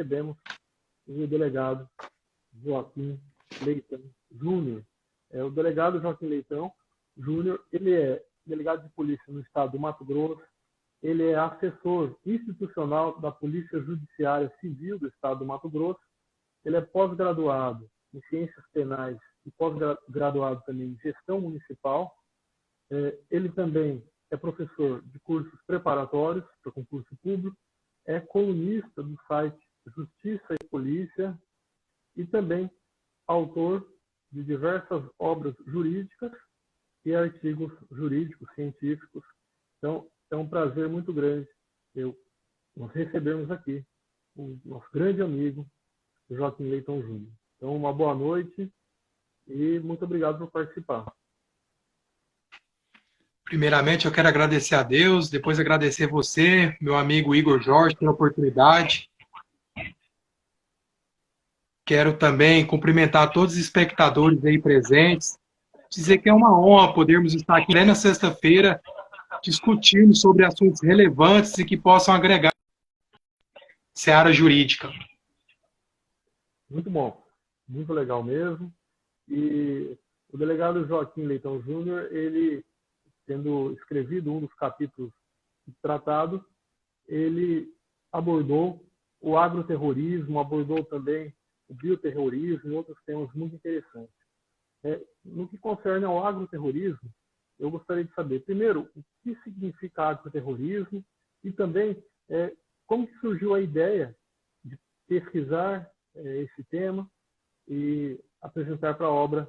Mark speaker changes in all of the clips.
Speaker 1: recebemos o delegado Joaquim Leitão Júnior. O delegado Joaquim Leitão Júnior, ele é delegado de polícia no estado do Mato Grosso, ele é assessor institucional da Polícia Judiciária Civil do estado do Mato Grosso, ele é pós-graduado em Ciências Penais e pós-graduado também em Gestão Municipal. Ele também é professor de cursos preparatórios para concurso público, é colunista do site Justiça e Polícia e também autor de diversas obras jurídicas e artigos jurídicos, científicos. Então, é um prazer muito grande nós recebermos aqui o nosso grande amigo, Joaquim Leitão Júnior. Então, uma boa noite e muito obrigado por participar.
Speaker 2: Primeiramente, eu quero agradecer a Deus, depois agradecer você, meu amigo Igor Jorge, pela oportunidade. Quero também cumprimentar todos os espectadores aí presentes, dizer que é uma honra podermos estar aqui na sexta-feira discutindo sobre assuntos relevantes e que possam agregar seara jurídica.
Speaker 1: Muito bom, muito legal mesmo. E o delegado Joaquim Leitão Júnior, ele, tendo escrevido um dos capítulos do tratado, ele abordou o agroterrorismo, abordou também o bioterrorismo e outros temas muito interessantes. No que concerne ao agroterrorismo, eu gostaria de saber, primeiro, o que significa agroterrorismo e também como que surgiu a ideia de pesquisar esse tema e apresentar para a obra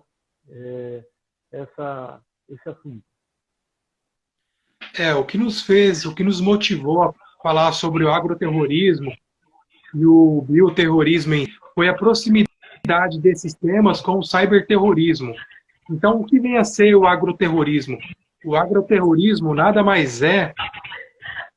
Speaker 1: esse assunto.
Speaker 2: O que nos motivou a falar sobre o agroterrorismo e o bioterrorismo foi a proximidade desses temas com o cyberterrorismo. Então, o que vem a ser o agroterrorismo? O agroterrorismo nada mais é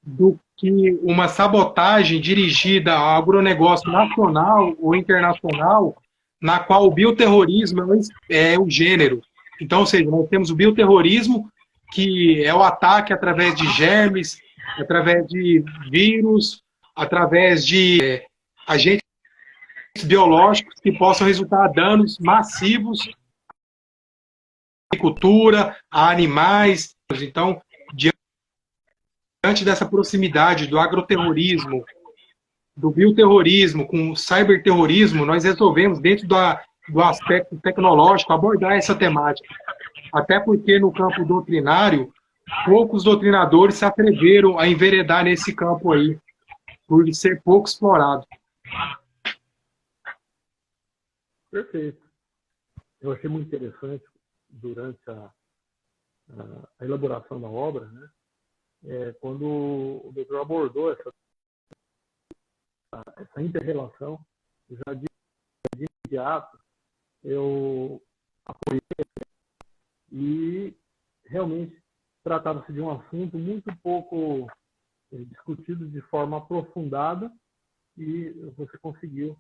Speaker 2: do que uma sabotagem dirigida ao agronegócio nacional ou internacional, na qual o bioterrorismo é o gênero. Então, ou seja, nós temos o bioterrorismo, que é o ataque através de germes, através de vírus, através de agentes biológicos que possam resultar danos massivos à agricultura, a animais. Então, diante dessa proximidade do agroterrorismo, do bioterrorismo com o cyberterrorismo, nós resolvemos, dentro do aspecto tecnológico, abordar essa temática. Até porque, no campo doutrinário, poucos doutrinadores se atreveram a enveredar nesse campo aí, por ser pouco explorado.
Speaker 1: Perfeito. Eu achei muito interessante, durante a elaboração da obra, né, quando o doutor abordou essa inter-relação, já de imediato, eu apoiei e realmente tratava-se de um assunto muito pouco discutido de forma aprofundada e você conseguiu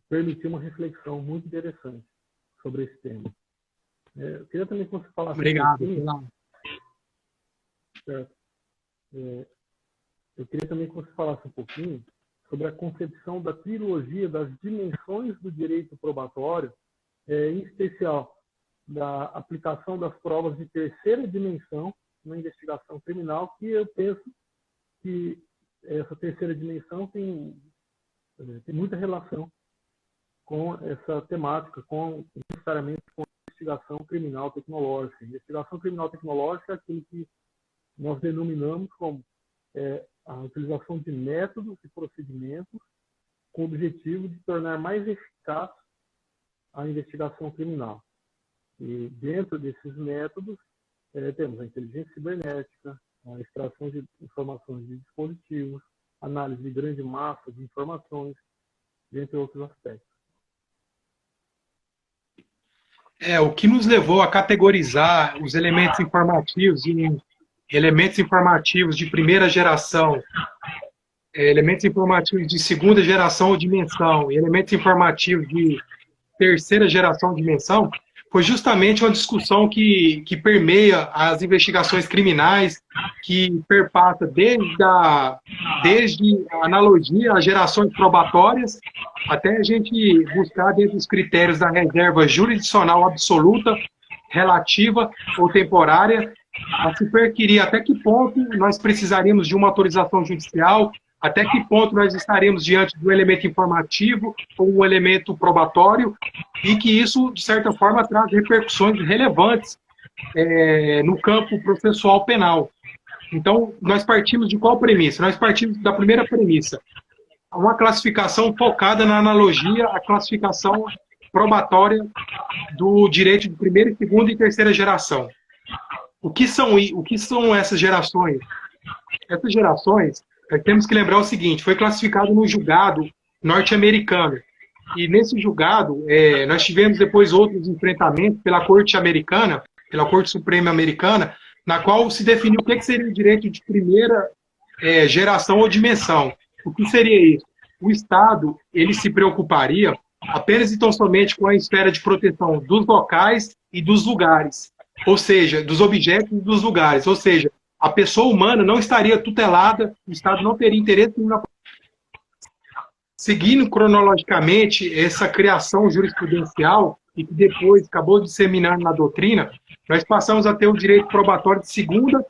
Speaker 1: permitir uma reflexão muito interessante sobre esse tema. Eu queria também que você falasse eu queria também que você falasse um pouquinho sobre a concepção da trilogia das dimensões do direito probatório, em especial da aplicação das provas de terceira dimensão na investigação criminal, que eu penso que essa terceira dimensão tem muita relação com essa temática, necessariamente com a investigação criminal tecnológica. Investigação criminal tecnológica é aquilo que nós denominamos como a utilização de métodos e procedimentos com o objetivo de tornar mais eficaz a investigação criminal. E dentro desses métodos, temos a inteligência cibernética, a extração de informações de dispositivos, análise de grande massa de informações, dentre outros aspectos.
Speaker 2: O que nos levou a categorizar os elementos informativos em elementos informativos de primeira geração, elementos informativos de segunda geração ou dimensão, e elementos informativos de terceira geração ou dimensão, foi justamente uma discussão que permeia as investigações criminais, que perpassa desde a analogia às gerações probatórias, até a gente buscar dentro dos critérios da reserva jurisdicional absoluta, relativa ou temporária, a se perquirir até que ponto nós precisaríamos de uma autorização judicial, até que ponto nós estaremos diante de um elemento informativo ou um elemento probatório, e que isso, de certa forma, traz repercussões relevantes no campo processual penal. Então, nós partimos de qual premissa? Nós partimos da primeira premissa, uma classificação focada na analogia à classificação probatória do direito de primeira, segunda e terceira geração. O que são essas gerações? Essas gerações, nós temos que lembrar o seguinte, foi classificado no julgado norte-americano. E nesse julgado, nós tivemos depois outros enfrentamentos pela Corte Americana, pela Corte Suprema Americana, na qual se definiu o que seria o direito de primeira geração ou dimensão. O que seria isso? O Estado, ele se preocuparia apenas e tão somente com a esfera de proteção dos locais e dos lugares, ou seja, dos objetos e dos lugares, ou seja, a pessoa humana não estaria tutelada, o Estado não teria interesse na... Seguindo cronologicamente essa criação jurisprudencial e que depois acabou disseminando na doutrina, nós passamos a ter o direito probatório de segunda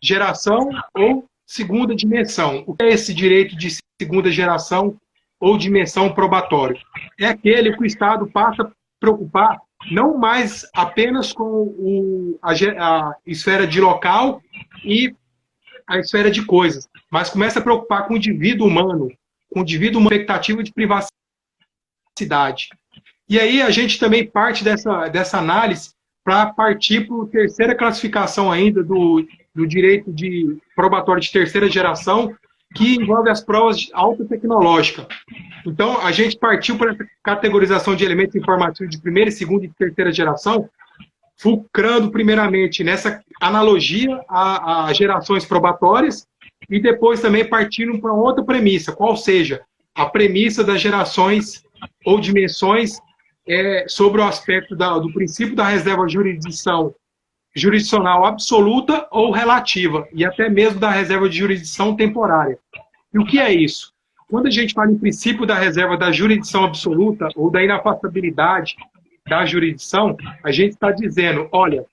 Speaker 2: geração ou segunda dimensão. O que é esse direito de segunda geração ou dimensão probatório? É aquele que o Estado passa a preocupar não mais apenas com a esfera de local e a esfera de coisas, mas começa a preocupar com o indivíduo humano, com uma expectativa de privacidade. E aí a gente também parte dessa análise para partir para a terceira classificação ainda do direito de probatório de terceira geração, que envolve as provas de alta tecnológica. Então, a gente partiu para essa categorização de elementos informativos de primeira, segunda e terceira geração, fulcrando primeiramente nessa analogia a gerações probatórias, e depois também partindo para outra premissa, qual seja a premissa das gerações ou dimensões sobre o aspecto do princípio da reserva jurisdicional absoluta ou relativa, e até mesmo da reserva de jurisdição temporária. E o que é isso? Quando a gente fala em princípio da reserva da jurisdição absoluta ou da inafastabilidade da jurisdição, a gente está dizendo, olha,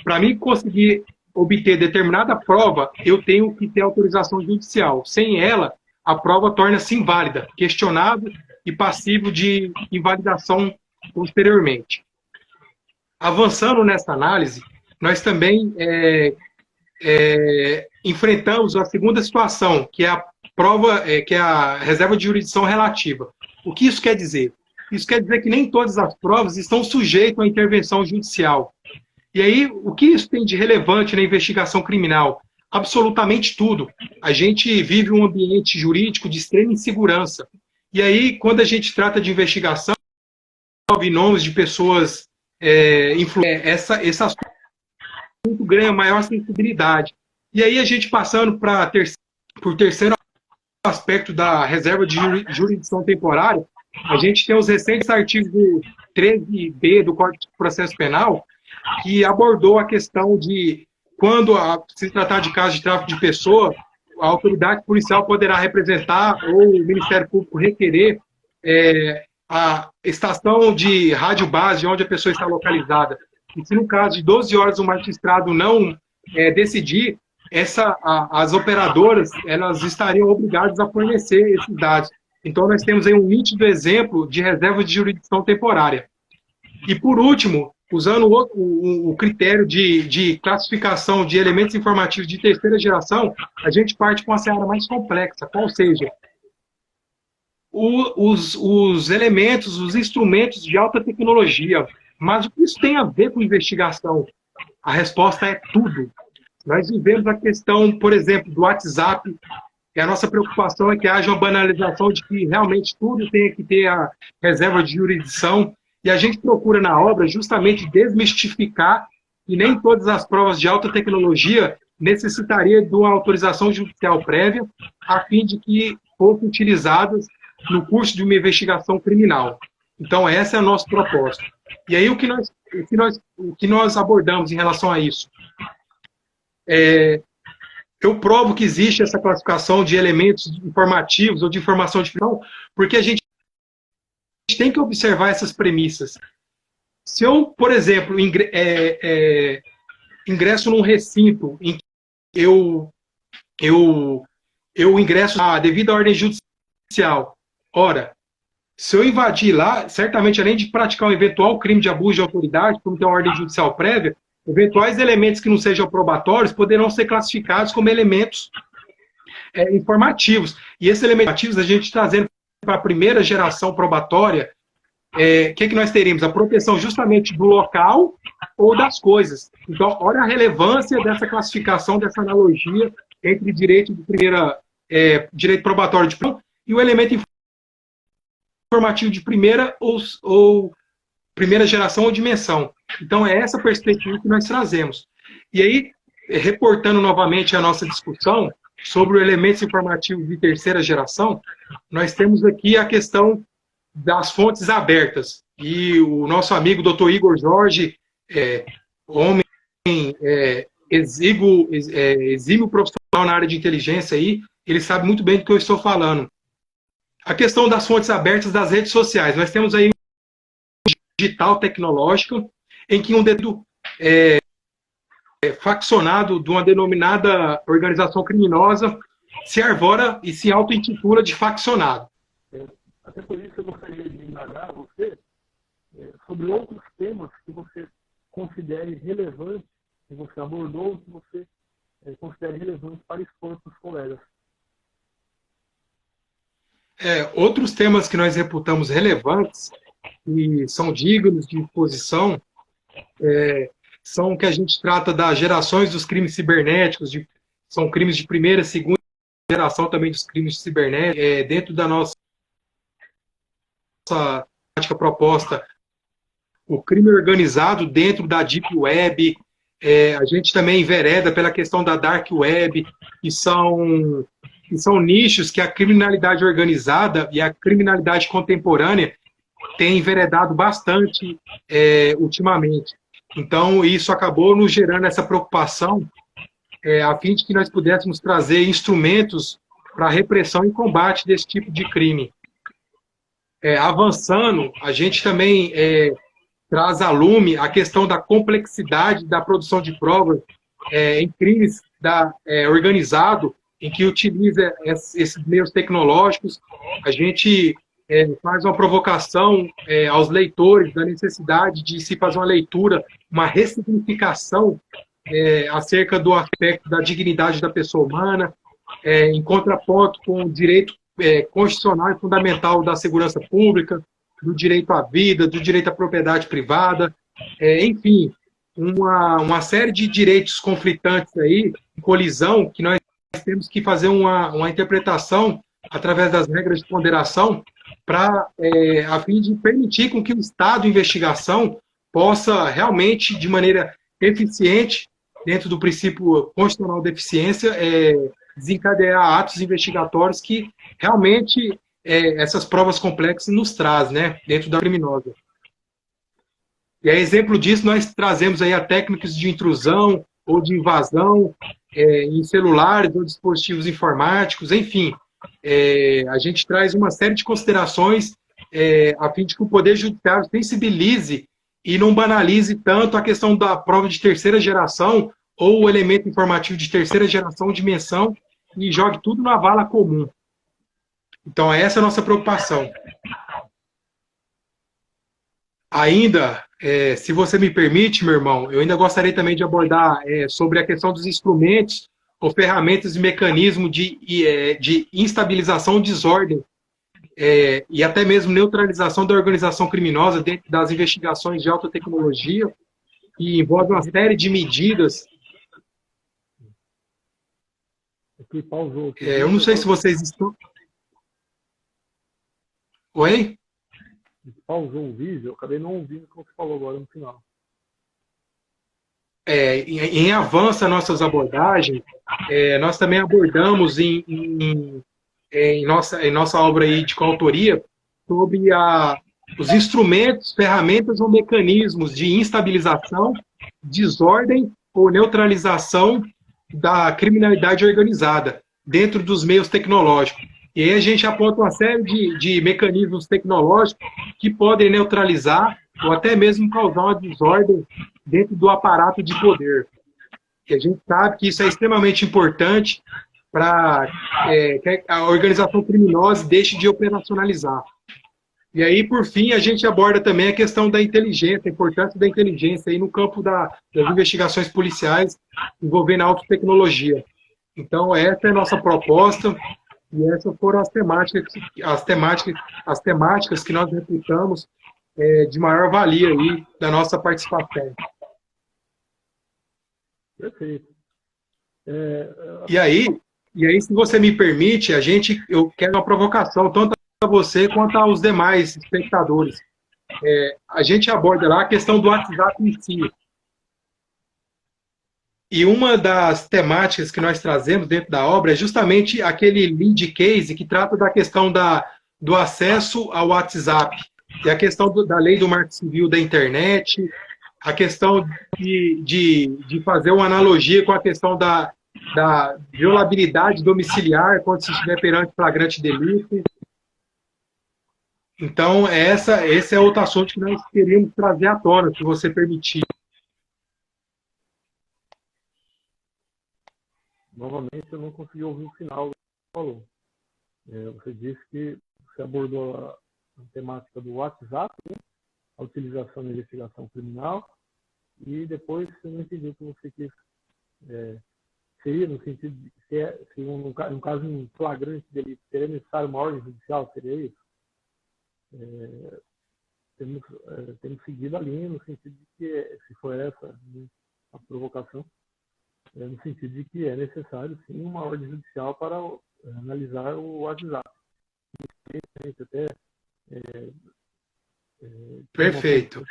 Speaker 2: para mim conseguir obter determinada prova, eu tenho que ter autorização judicial. Sem ela, a prova torna-se inválida, questionável e passivo de invalidação posteriormente. Avançando nessa análise, nós também enfrentamos a segunda situação, que é a prova, que é a reserva de jurisdição relativa. O que isso quer dizer? Isso quer dizer que nem todas as provas estão sujeitas à intervenção judicial. E aí, o que isso tem de relevante na investigação criminal? Absolutamente tudo. A gente vive um ambiente jurídico de extrema insegurança. E aí, quando a gente trata de investigação, envolve nomes de pessoas influentes, esse assunto ganha maior sensibilidade. E aí, a gente passando por terceiro aspecto da reserva de jurisdição temporária, a gente tem os recentes artigos do 13b do Código de Processo Penal, que abordou a questão de quando se tratar de caso de tráfico de pessoa, a autoridade policial poderá representar ou o Ministério Público requerer a estação de rádio base onde a pessoa está localizada. E se no caso de 12 horas o magistrado não decidir, as operadoras elas estariam obrigadas a fornecer esses dados. Então nós temos aí um nítido exemplo de reserva de jurisdição temporária. E por último, usando o critério de classificação de elementos informativos de terceira geração, a gente parte com uma seara mais complexa, qual seja, os elementos, os instrumentos de alta tecnologia. Mas o que isso tem a ver com investigação? A resposta é tudo. Nós vivemos a questão, por exemplo, do WhatsApp, e a nossa preocupação é que haja uma banalização de que realmente tudo tem que ter a reserva de jurisdição. E a gente procura na obra justamente desmistificar que nem todas as provas de alta tecnologia necessitariam de uma autorização judicial prévia a fim de que fossem utilizadas no curso de uma investigação criminal. Então, essa é a nossa proposta. E aí, o que nós o que nós abordamos em relação a isso? Eu provo que existe essa classificação de elementos informativos ou de informação de ficção, porque a gente tem que observar essas premissas. Se eu, por exemplo, ingresso num recinto em que eu ingresso devido à ordem judicial, ora, se eu invadir lá, certamente, além de praticar um eventual crime de abuso de autoridade, por ter uma ordem judicial prévia, eventuais elementos que não sejam probatórios poderão ser classificados como elementos informativos. E esses elementos informativos, a gente trazendo para a primeira geração probatória, que nós teríamos? A proteção justamente do local ou das coisas. Então, olha a relevância dessa classificação, dessa analogia entre direito direito probatório de primeira e o elemento informativo de primeira ou primeira geração ou dimensão. Então, é essa perspectiva que nós trazemos. E aí, reportando novamente a nossa discussão sobre os elementos informativos de terceira geração, nós temos aqui a questão das fontes abertas. E o nosso amigo Dr. Igor Jorge, homem exímio profissional na área de inteligência, ele sabe muito bem do que eu estou falando. A questão das fontes abertas das redes sociais. Nós temos aí um digital tecnológico em que um dedo faccionado de uma denominada organização criminosa se arvora e se auto-intitula de faccionado.
Speaker 1: Até por isso eu gostaria de indagar você sobre outros temas que você considere relevantes, que você abordou, que você considere relevantes para expor para os colegas.
Speaker 2: Outros temas que nós reputamos relevantes e são dignos de exposição são que a gente trata das gerações dos crimes cibernéticos, são crimes de primeira, segunda geração também dos crimes cibernéticos, dentro da nossa prática proposta, o crime organizado dentro da Deep Web, a gente também envereda pela questão da Dark Web, que são nichos que a criminalidade organizada e a criminalidade contemporânea têm enveredado bastante ultimamente. Então, isso acabou nos gerando essa preocupação a fim de que nós pudéssemos trazer instrumentos para repressão e combate desse tipo de crime. Avançando, a gente também traz à lume a questão da complexidade da produção de provas em crimes organizado, em que utiliza esses meios tecnológicos. A gente faz uma provocação aos leitores da necessidade de se fazer uma leitura, uma ressignificação acerca do aspecto da dignidade da pessoa humana, em contraponto com o direito constitucional e fundamental da segurança pública, do direito à vida, do direito à propriedade privada, enfim, uma série de direitos conflitantes aí, em colisão, que nós temos que fazer uma interpretação através das regras de ponderação a fim de permitir com que o Estado de investigação possa realmente, de maneira eficiente, dentro do princípio constitucional de eficiência, desencadear atos investigatórios que realmente essas provas complexas nos traz, né, dentro da criminosa. E a exemplo disso, nós trazemos aí a técnicas de intrusão ou de invasão em celulares ou dispositivos informáticos, enfim. A gente traz uma série de considerações a fim de que o Poder Judiciário sensibilize e não banalize tanto a questão da prova de terceira geração ou o elemento informativo de terceira geração ou dimensão e jogue tudo na vala comum. Então, essa é a nossa preocupação. Ainda, se você me permite, meu irmão, eu ainda gostaria também de abordar sobre a questão dos instrumentos ou ferramentas e mecanismos de instabilização ou desordem e até mesmo neutralização da organização criminosa dentro das investigações de alta tecnologia, que envolve uma série de medidas. Eu não sei se vocês estão... Oi?
Speaker 1: Pausou o vídeo, eu acabei não ouvindo o que você falou agora no final.
Speaker 2: Em avanço a nossas abordagens, nós também abordamos em nossa obra aí de coautoria sobre os instrumentos, ferramentas ou mecanismos de instabilização, desordem ou neutralização da criminalidade organizada dentro dos meios tecnológicos. E aí a gente aponta uma série de mecanismos tecnológicos que podem neutralizar ou até mesmo causar uma desordem dentro do aparato de poder. E a gente sabe que isso é extremamente importante para que a organização criminosa deixe de operacionalizar. E aí, por fim, a gente aborda também a questão da inteligência, a importância da inteligência aí no campo das investigações policiais envolvendo a autotecnologia. Então, essa é a nossa proposta e essas foram as temáticas que nós reputamos de maior valia aí da nossa participação.
Speaker 1: Perfeito.
Speaker 2: E aí, se você me permite, eu quero uma provocação, tanto a você quanto aos demais espectadores. A gente aborda lá a questão do WhatsApp em si. E uma das temáticas que nós trazemos dentro da obra é justamente aquele lead case que trata da questão do acesso ao WhatsApp, e a questão da lei do Marco Civil da internet, a questão de fazer uma analogia com a questão da violabilidade domiciliar quando se estiver perante flagrante delito. Então, esse é outro assunto que nós queríamos trazer à tona, se você permitir.
Speaker 1: Novamente, eu não consegui ouvir o final do que você falou. Você disse que você abordou a temática do WhatsApp, né? A utilização na investigação criminal, e depois eu não entendi o que você quis. Seria no sentido de se um caso em flagrante delito seria necessário uma ordem judicial, seria isso? Temos seguido a linha no sentido de que, se for essa, né, a provocação, no sentido de que é necessário, sim, uma ordem judicial para analisar o WhatsApp. Até,
Speaker 2: Perfeito.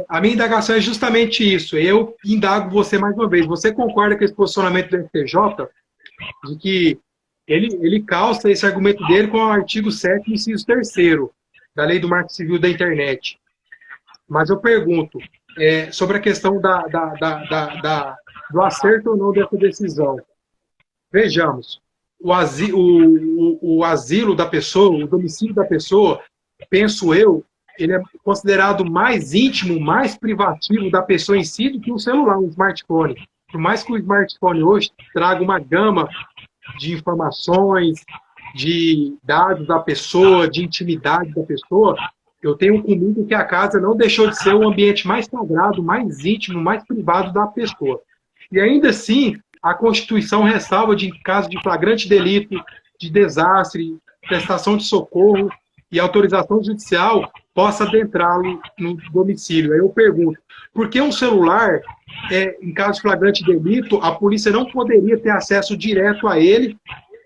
Speaker 2: A minha indagação é justamente isso. Eu indago você mais uma vez. Você concorda com esse posicionamento do STJ, de que ele calça esse argumento dele com o artigo 7º, inciso 3º, da Lei do Marco Civil da Internet? Mas eu pergunto, sobre a questão do acerto ou não dessa decisão. Vejamos, o asilo da pessoa, o domicílio da pessoa, penso eu, ele é considerado mais íntimo, mais privativo da pessoa em si do que um celular, um smartphone. Por mais que o smartphone hoje traga uma gama de informações, de dados da pessoa, de intimidade da pessoa, eu tenho comigo que a casa não deixou de ser o ambiente mais sagrado, mais íntimo, mais privado da pessoa. E ainda assim, a Constituição ressalva de caso de flagrante delito, de desastre, prestação de socorro e autorização judicial possa adentrá-lo no domicílio. Aí eu pergunto, por que um celular, em caso de flagrante delito, a polícia não poderia ter acesso direto a ele,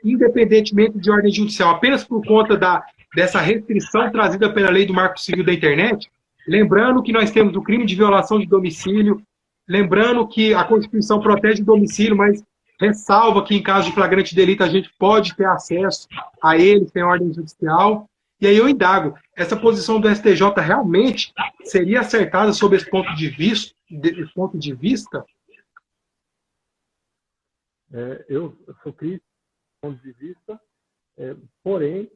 Speaker 2: independentemente de ordem judicial, apenas por conta dessa restrição trazida pela Lei do Marco Civil da Internet? Lembrando que nós temos o crime de violação de domicílio, lembrando que a Constituição protege o domicílio, mas ressalva que em caso de flagrante delito a gente pode ter acesso a ele sem ordem judicial. E aí eu indago, essa posição do STJ realmente seria acertada sob esse ponto de vista?
Speaker 1: Eu sou crítico do ponto de vista, porém,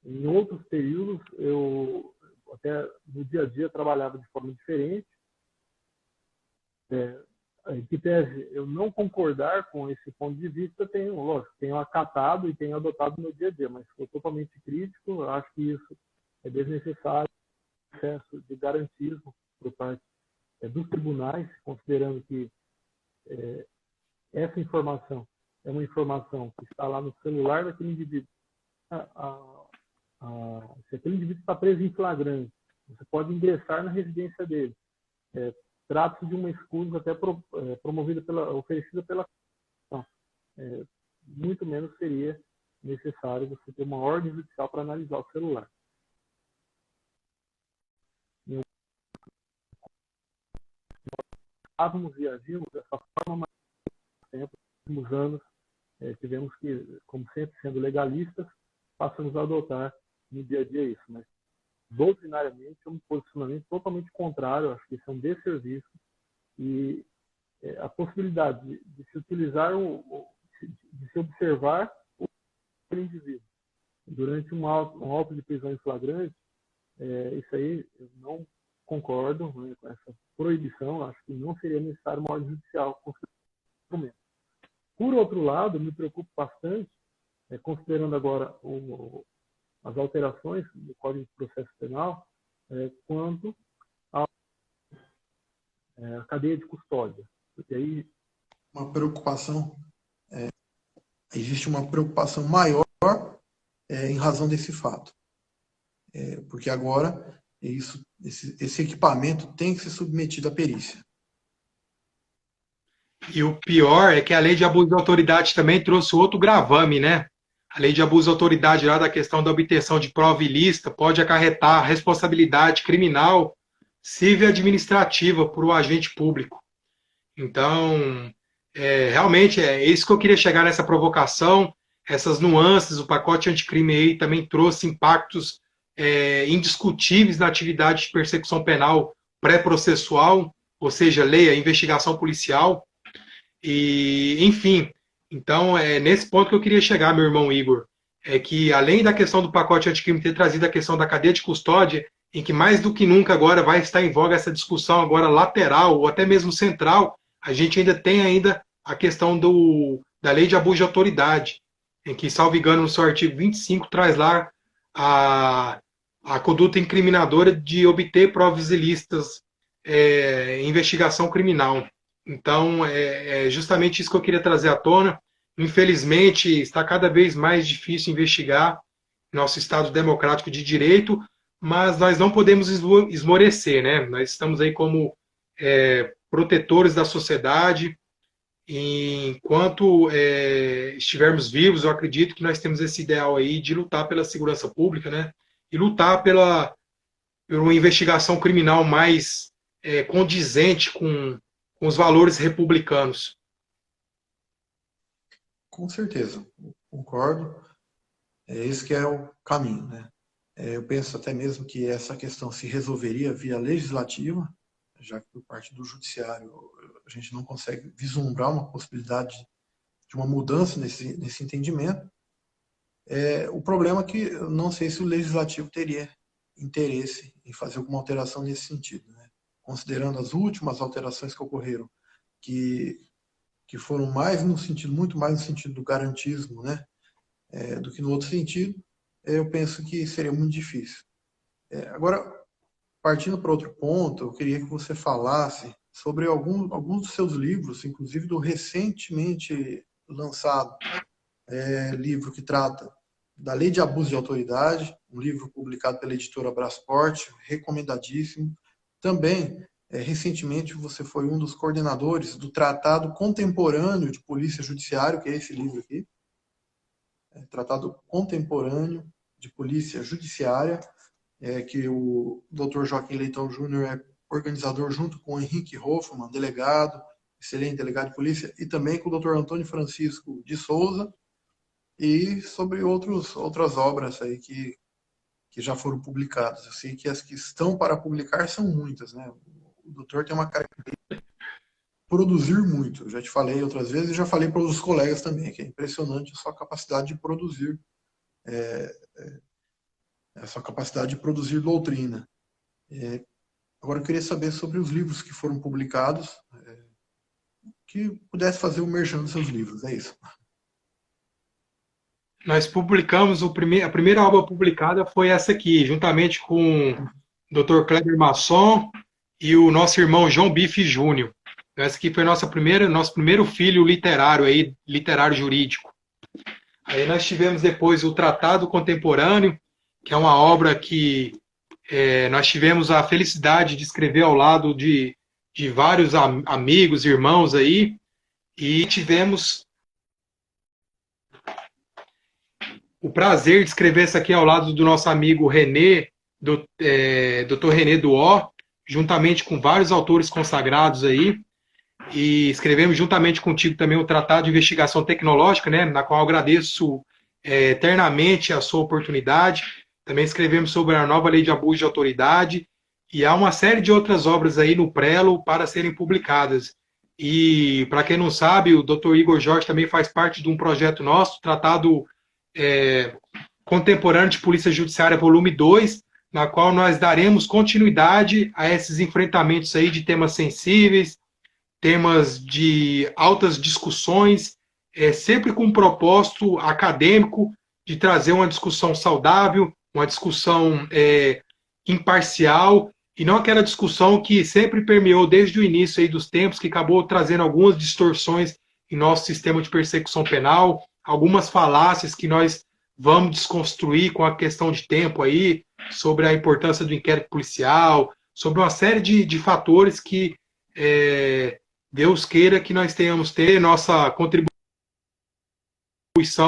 Speaker 1: em outros períodos, eu até no dia a dia trabalhava de forma diferente. Em que pese eu não concordar com esse ponto de vista, tenho acatado e tenho adotado no meu dia a dia, mas sou totalmente crítico, acho que isso é desnecessário, excesso de garantismo por parte dos tribunais, considerando que essa informação é uma informação que está lá no celular daquele indivíduo. Se aquele indivíduo está preso em flagrante, você pode ingressar na residência dele. Trata-se de uma escusa até oferecida pela Constituição. Muito menos seria necessário você ter uma ordem judicial para analisar o celular. Nós estávamos e agimos dessa forma, mas nos últimos anos tivemos que, como sempre, sendo legalistas, passamos a adotar no dia a dia isso, mas doutrinariamente é um posicionamento totalmente contrário, acho que isso é um desserviço, e a possibilidade de se utilizar, de se observar o indivíduo durante um auto de prisão em flagrante, isso aí eu não concordo, né, com essa proibição, acho que não seria necessário uma ordem judicial com esse instrumento. Por outro lado, me preocupo bastante, considerando agora as alterações do Código de Processo Penal, quanto à cadeia de custódia. Porque aí
Speaker 3: uma preocupação, existe uma preocupação maior em razão desse fato. Porque agora esse equipamento tem que ser submetido à perícia.
Speaker 2: E o pior é que a lei de abuso de autoridade também trouxe outro gravame, né? A lei de abuso de autoridade lá da questão da obtenção de prova ilícita pode acarretar responsabilidade criminal, civil e administrativa por um agente público. Então, realmente é isso que eu queria chegar nessa provocação, essas nuances, o pacote anticrime aí também trouxe impactos indiscutíveis na atividade de persecução penal pré-processual, ou seja, lei, a investigação policial, e, enfim, então é nesse ponto que eu queria chegar, meu irmão Igor, é que além da questão do pacote anticrime ter trazido a questão da cadeia de custódia, em que mais do que nunca agora vai estar em voga essa discussão agora lateral ou até mesmo central, a gente ainda tem a questão da lei de abuso de autoridade, em que, salvo engano, no seu artigo 25, traz lá a conduta incriminadora de obter provas ilícitas em investigação criminal. Então, é justamente isso que eu queria trazer à tona. Infelizmente, está cada vez mais difícil investigar nosso Estado democrático de direito, mas nós não podemos esmorecer, né? Nós estamos aí como protetores da sociedade, e enquanto estivermos vivos, eu acredito que nós temos esse ideal aí de lutar pela segurança pública, né? E lutar por uma investigação criminal mais condizente com os valores republicanos.
Speaker 3: Com certeza, concordo. Esse que é o caminho, né? Eu penso até mesmo que essa questão se resolveria via legislativa, já que por parte do judiciário a gente não consegue vislumbrar uma possibilidade de uma mudança nesse entendimento. O problema é que eu não sei se o legislativo teria interesse em fazer alguma alteração nesse sentido, né? Considerando as últimas alterações que ocorreram, que foram muito mais no sentido do garantismo, né, do que no outro sentido, eu penso que seria muito difícil. Agora, partindo para outro ponto, eu queria que você falasse sobre alguns dos seus livros, inclusive do recentemente lançado livro que trata da Lei de Abuso de Autoridade, um livro publicado pela editora Brasport, recomendadíssimo. Também, recentemente, você foi um dos coordenadores do Tratado Contemporâneo de Polícia Judiciária, que é esse livro aqui, Tratado Contemporâneo de Polícia Judiciária, que o Dr. Joaquim Leitão Júnior é organizador junto com o Henrique Hoffmann, delegado, excelente delegado de polícia, e também com o Dr. Antônio Francisco de Souza, e sobre outras obras aí que já foram publicadas. Eu sei que as que estão para publicar são muitas, né? O doutor tem uma característica de produzir muito. Eu já te falei outras vezes e já falei para os colegas também, que é impressionante a sua capacidade de produzir, a sua capacidade de produzir doutrina. Agora eu queria saber sobre os livros que foram publicados, que pudesse fazer o merchan dos seus livros, é isso.
Speaker 2: Nós publicamos, a primeira obra publicada foi essa aqui, juntamente com o Dr. Kleber Masson e o nosso irmão João Bife Júnior. Essa aqui foi nosso primeiro filho literário, literário jurídico. Aí nós tivemos depois o Tratado Contemporâneo, que é uma obra que nós tivemos a felicidade de escrever ao lado de vários amigos, irmãos aí, e tivemos o prazer de escrever isso aqui ao lado do nosso amigo René, Dr. René Duó, juntamente com vários autores consagrados aí, e escrevemos juntamente contigo também o Tratado de Investigação Tecnológica, né, na qual eu agradeço eternamente a sua oportunidade. também escrevemos sobre a nova lei de abuso de autoridade, e há uma série de outras obras aí no Prelo para serem publicadas. E, para quem não sabe, o Dr. Igor Jorge também faz parte de um projeto nosso, Tratado Contemporâneo de Polícia Judiciária, volume 2, na qual nós daremos continuidade a esses enfrentamentos aí de temas sensíveis, temas de altas discussões, sempre com um propósito acadêmico de trazer uma discussão saudável, uma discussão imparcial, e não aquela discussão que sempre permeou desde o início aí dos tempos, que acabou trazendo algumas distorções em nosso sistema de persecução penal, algumas falácias que nós vamos desconstruir com a questão de tempo aí, sobre a importância do inquérito policial, sobre uma série de fatores que Deus queira que nós tenhamos ter nossa contribuição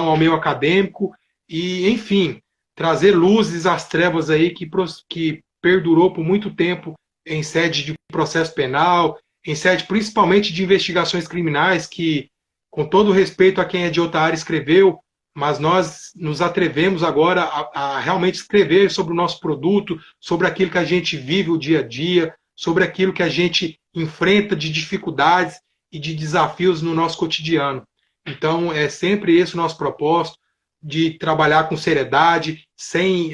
Speaker 2: ao meio acadêmico e, enfim, trazer luzes às trevas aí que perdurou por muito tempo em sede de processo penal, em sede principalmente de investigações criminais, que, com todo respeito a quem é de outra área escreveu, mas nós nos atrevemos agora a realmente escrever sobre o nosso produto, sobre aquilo que a gente vive o dia a dia, sobre aquilo que a gente enfrenta de dificuldades e de desafios no nosso cotidiano. Então, é sempre esse o nosso propósito, de trabalhar com seriedade, sem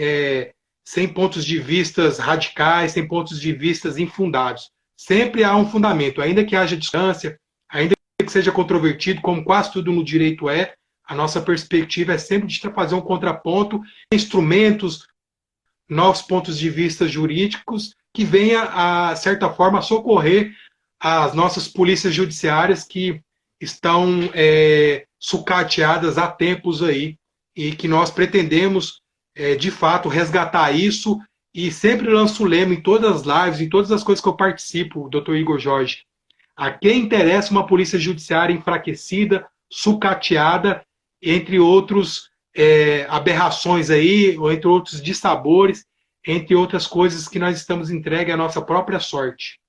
Speaker 2: pontos de vistas radicais, sem pontos de vistas infundados. Sempre há um fundamento, ainda que haja distância, ainda que seja controvertido, como quase tudo no direito a nossa perspectiva é sempre de fazer um contraponto, instrumentos, novos pontos de vista jurídicos, que venha, a certa forma, a socorrer as nossas polícias judiciárias que estão sucateadas há tempos aí, e que nós pretendemos, de fato, resgatar isso, e sempre lanço o lema em todas as lives, em todas as coisas que eu participo, Dr. Igor Jorge. A quem interessa uma polícia judiciária enfraquecida, sucateada, entre outros aberrações aí, ou entre outros dissabores, entre outras coisas que nós estamos entregues à nossa própria sorte.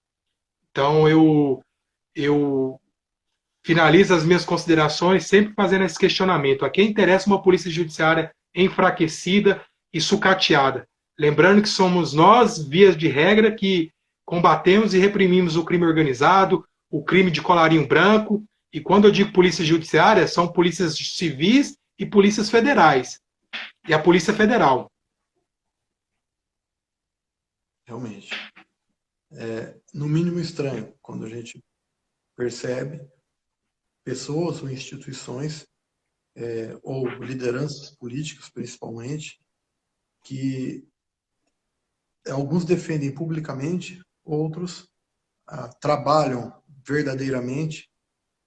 Speaker 2: Então, eu finalizo as minhas considerações sempre fazendo esse questionamento. A quem interessa uma polícia judiciária enfraquecida e sucateada? Lembrando que somos nós, vias de regra, que combatemos e reprimimos o crime organizado, o crime de colarinho branco, e quando eu digo polícia judiciária, são polícias civis e polícias federais. E a Polícia Federal.
Speaker 3: Realmente. No mínimo estranho, quando a gente percebe pessoas ou instituições, ou lideranças políticas, principalmente, que alguns defendem publicamente, outros trabalham verdadeiramente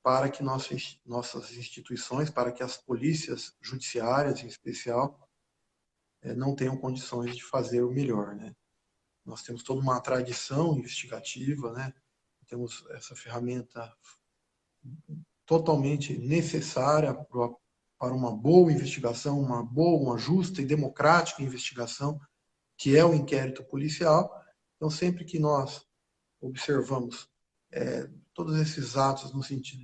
Speaker 3: para que nossas instituições, para que as polícias judiciárias, em especial, não tenham condições de fazer o melhor, né? Nós temos toda uma tradição investigativa, né? Temos essa ferramenta totalmente necessária para uma boa investigação, uma justa e democrática investigação, que é o inquérito policial. Então, sempre que nós observamos todos esses atos no sentido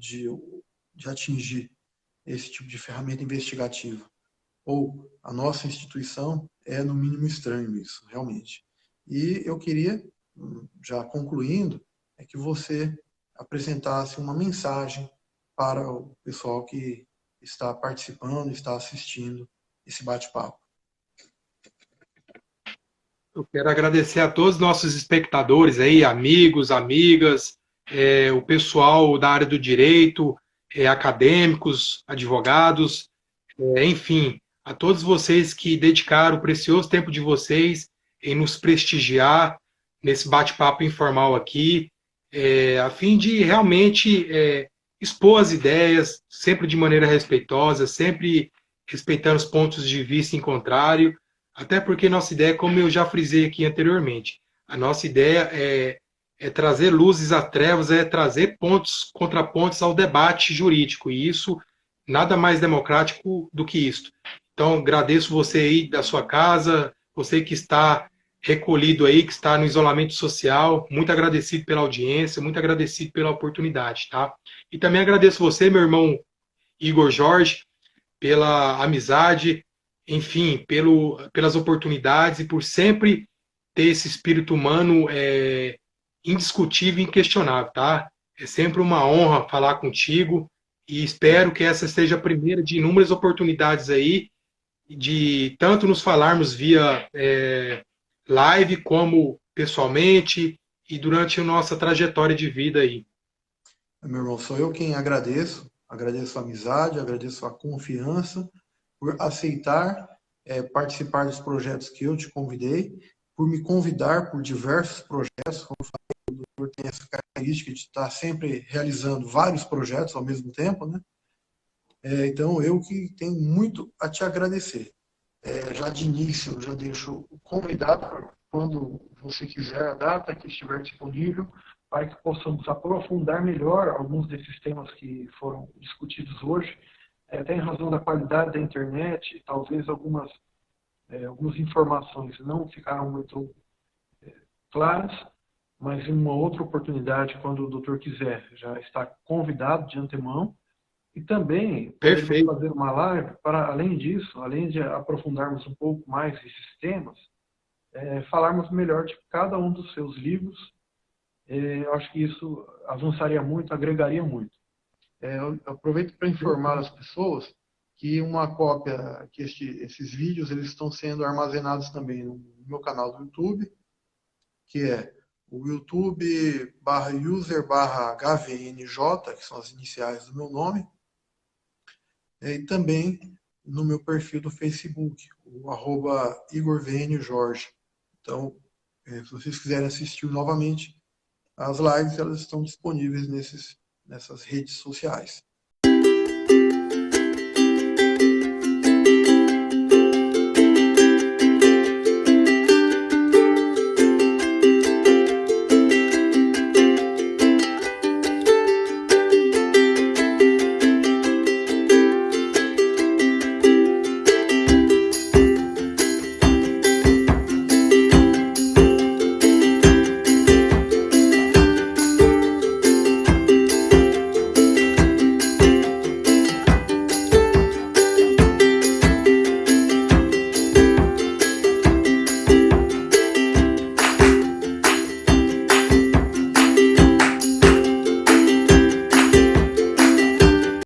Speaker 3: de atingir esse tipo de ferramenta investigativa, ou a nossa instituição, é no mínimo estranho isso, realmente. E eu queria, já concluindo, que você apresentasse uma mensagem para o pessoal que está participando, está assistindo esse bate-papo.
Speaker 2: Eu quero agradecer a todos os nossos espectadores aí, amigos, amigas, o pessoal da área do direito, acadêmicos, advogados, enfim, a todos vocês que dedicaram o precioso tempo de vocês em nos prestigiar nesse bate-papo informal aqui, a fim de realmente expor as ideias, sempre de maneira respeitosa, sempre respeitando os pontos de vista em contrário, até porque nossa ideia, como eu já frisei aqui anteriormente, a nossa ideia é trazer luzes às trevas, é trazer contrapontos ao debate jurídico, e isso nada mais democrático do que isso. Então, agradeço você aí da sua casa, você que está recolhido aí, que está no isolamento social, muito agradecido pela audiência, muito agradecido pela oportunidade, tá? E também agradeço você, meu irmão Igor Jorge, pela amizade, enfim, pelas oportunidades e por sempre ter esse espírito humano indiscutível e inquestionável, tá? É sempre uma honra falar contigo e espero que essa seja a primeira de inúmeras oportunidades aí, de tanto nos falarmos via live como pessoalmente e durante a nossa trajetória de vida aí.
Speaker 3: Meu irmão, sou eu quem agradeço. Agradeço a amizade, agradeço a confiança por aceitar participar dos projetos que eu te convidei, por me convidar por diversos projetos. Como eu falei, o doutor tem essa característica de estar sempre realizando vários projetos ao mesmo tempo, né? Então, eu que tenho muito a te agradecer. Já de início, eu já deixo convidado quando você quiser a data que estiver disponível, para que possamos aprofundar melhor alguns desses temas que foram discutidos hoje, até em razão da qualidade da internet, talvez algumas informações não ficaram muito claras, mas em uma outra oportunidade, quando o doutor quiser, já está convidado de antemão. E também poderemos
Speaker 2: Perfeito.
Speaker 3: fazer uma live para, além disso, além de aprofundarmos um pouco mais esses temas, falarmos melhor de cada um dos seus livros. Eu acho que isso avançaria muito, agregaria muito. Eu aproveito para informar as pessoas que uma cópia, que esses vídeos eles estão sendo armazenados também no meu canal do YouTube, que é o YouTube/user/HVNJ, que são as iniciais do meu nome, e também no meu perfil do Facebook, o @IgorVNJorge. Então, se vocês quiserem assistir novamente, as lives elas estão disponíveis nessas redes sociais.